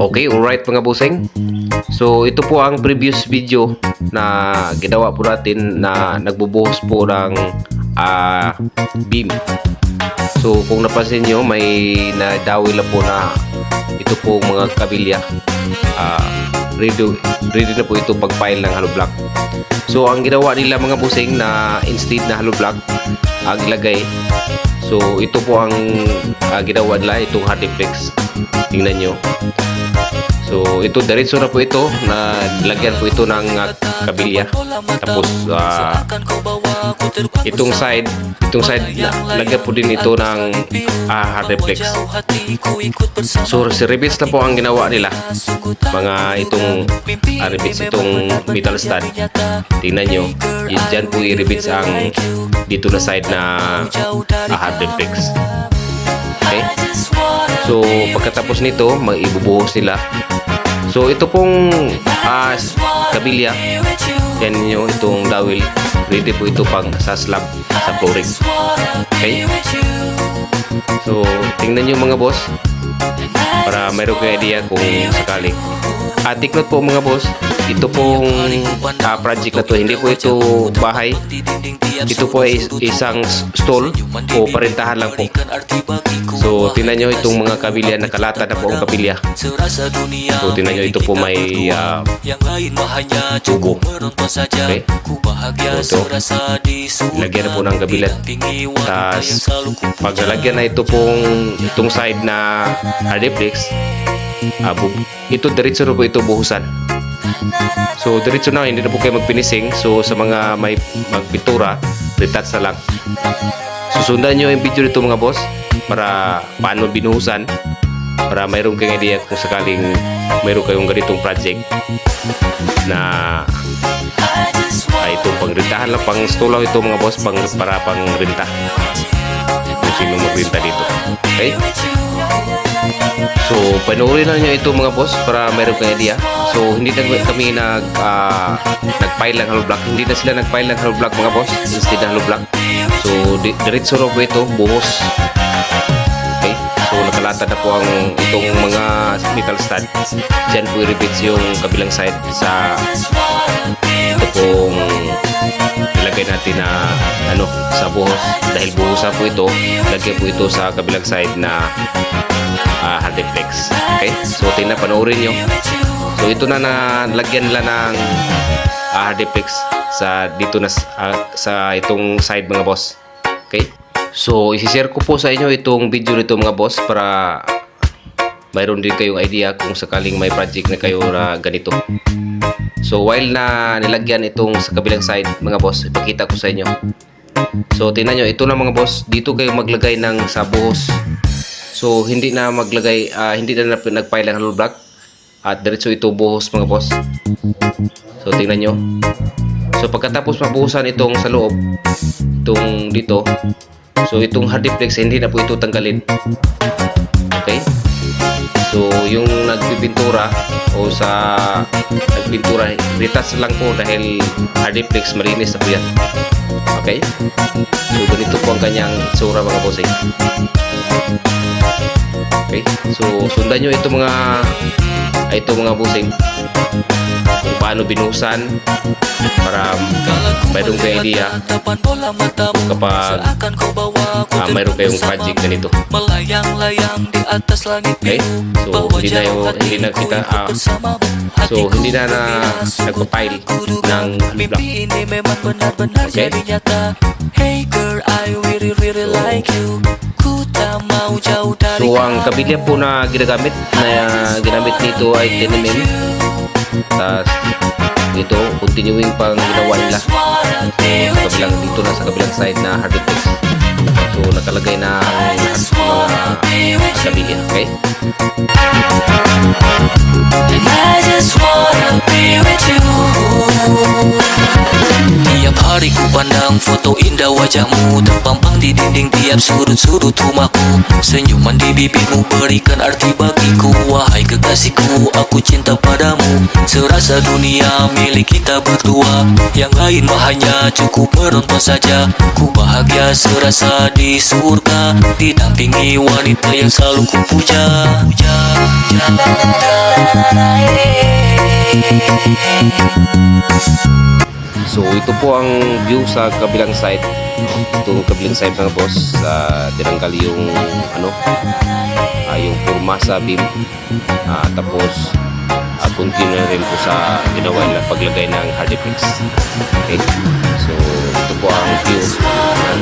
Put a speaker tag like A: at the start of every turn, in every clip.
A: Okay, alright mga busing. So ito po ang previous video na ginawa po natin na nagbubuhos po ng beam. So kung napansin nyo, may nadawi lang po na ito po mga kabilya. Ready na po ito pag-file ng hollow block. So ang ginawa nila mga busing na instead na hollow block ang ilagay. So ito po ang ginawa nila, itong hardiplex. Tingnan nyo. So ito diretso na po ito, na lagyan po ito ng kabilya. Tapos itong side lagyan po din ito ng hardiplex. So si rivets na po ang ginawa nila. Mga itong rivets, itong metal stud. Tingnan nyo, dyan po i-rivets ang dito na side na hardiplex. Okay? So pagkatapos nito, mag-ibubuhos nila. So ito pong kabilya, yan nyo, itong dowel, ready po ito pang sa slab, sa flooring. Okay? So tingnan nyo mga boss, para mayroon kayo idea kung sakali. Take note po mga boss, ito pong project na to, hindi po ito bahay. Ito po ay isang stall o parentahan lang po. So tingnan nyo itong mga kabilya, nakalata na po ang kabilya. So tingnan nyo, ito po may tubo. Okay? So ito, lagyan na po ng kabilya. Tapos pag nalagyan na ito pong itong side na hardiplex, ito diretso na po ito buhusan. So diretso na, hindi na po kayo magpinising. So sa mga may magpintura, retouch na lang. Susundan nyo yung video nito mga boss, para paano binuhusan, para mayroon kayong idea kung sakaling mayroon kayong ganitong project na itong pangrentahan lang, pang stall lang ito mga boss, para pang renta, kung sino magrenta dito. Okay? So panoorin na nyo ito mga boss para mayroon kayong idea. So hindi na kami nag-file ng hollow block, hindi na sila nag-file ng hollow block mga boss, instead ng hollow block. So diretso na po ito, buhos. Okay? So nakalata na po ang itong mga metal stud. Diyan po i-rivets yung kabilang side sa ito pong ilagay natin na sa buhos. Dahil buhosan po ito, lagyan po ito sa kabilang side na hardiplex. Okay? So tingnan, panoorin nyo. So ito na nalagyan nila ng hardiplex sa dito na sa itong side mga boss. Okay? So isi-share ko po sa inyo itong video nito mga boss, para mayroon din kayong idea kung sakaling may project na kayo na ganito. So while na nilagyan itong sa kabilang side mga boss, ipakita ko sa inyo. So tingnan nyo, ito na mga boss, dito kayo maglagay ng sa buhos. So hindi na maglagay, hindi na nag-file ng hollow block, at diretso ito buhos mga boss. So tingnan nyo. So pagkatapos mabuhusan itong sa loob, itong dito, so itong hardiplex hindi na po ito tanggalin. Okay? So yung nagpipintura o sa nagpintura, retouch lang po dahil hardiplex marinis na po yan. Okay? So ganito po ang kanyang itsura mga bossing. Okay? So sundan nyo ito mga bossing, kung paano binuhusan, para mayroon kayong idea kapag mayroon kayong project ganito. Okay? So hindi na kita so hindi na nagpa-file ng block. Okay? So ang kabilya po na ginamit nito ay 10mm. Tapos dito continuing pang ginawa nila kabilang dito na sa kabilang side na hardiplex. So nakalagay na ang mga kabilya. Okay?
B: And I just wanna be with you. Tiap hari ku pandang foto indah wajahmu, terpampang di dinding tiap sudut-sudut rumahku. Senyuman di bibirmu berikan arti bagiku. Wahai kekasihku, aku cinta padamu. Serasa dunia milik kita berdua. Yang lain mah hanya cukup menonton saja. Ku bahagia serasa di surga, didampingi wanita yang selalu ku puja.
A: So ito po ang view sa kabilang side. Itong kabilang side mga boss, tinanggal yung yung forma sa beam. Tapos continue na rin po sa ginawa nila paglagay ng hardiplex. Okay? So ito po ang view ng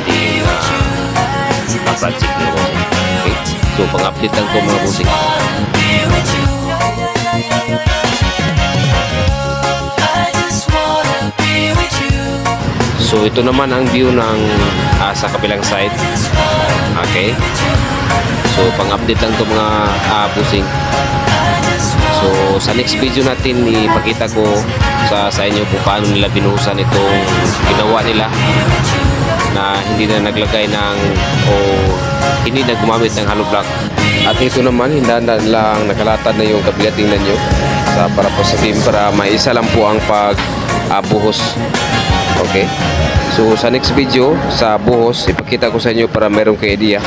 A: ating project mga boss. Okay? So pang-update lang ito mga bossing. So ito naman ang view ng sa kabilang side. Okay. So pang-update lang ito mga busing. So sa next video natin ipakita ko sa inyo kung paano nila binuhusan itong ginawa nila na hindi na naglagay ng hindi na gumamit ng hollow block. At ito naman hindi na lang nakalatad na yung kabila, tingnan nyo para po sa beam para maisa lang po ang pagbuhos. Okay. So sa next video sa buhos ipakita ko sa inyo para meron kayo idea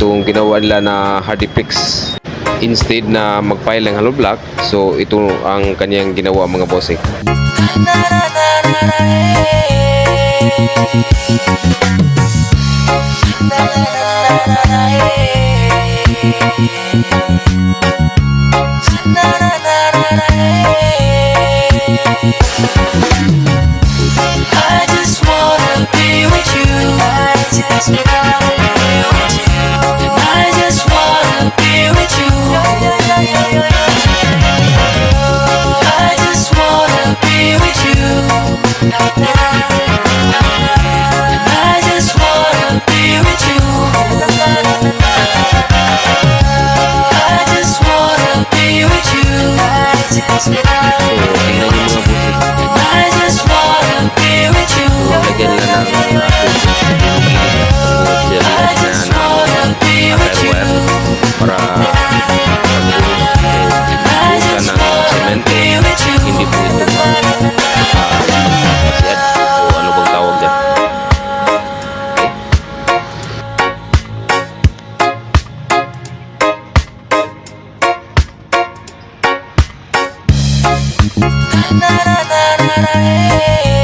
A: itong ginawa nila na hardiplex instead na mag-file ng hollow block. So ito ang kanyang ginawa mga bossing.
B: I just wanna be with you. I just wanna be with you. I just wanna be with you. I just wanna be with you. I just wanna be with you. I just wanna be with you.
A: So tingnan nyo mga bossing.
B: I just wanna be with you.
A: Lagyan nila ng wire para pagbuhusan ng semento, hindi po ito masyad o ano bang tawag dyan.
B: Na na na na na na, hey.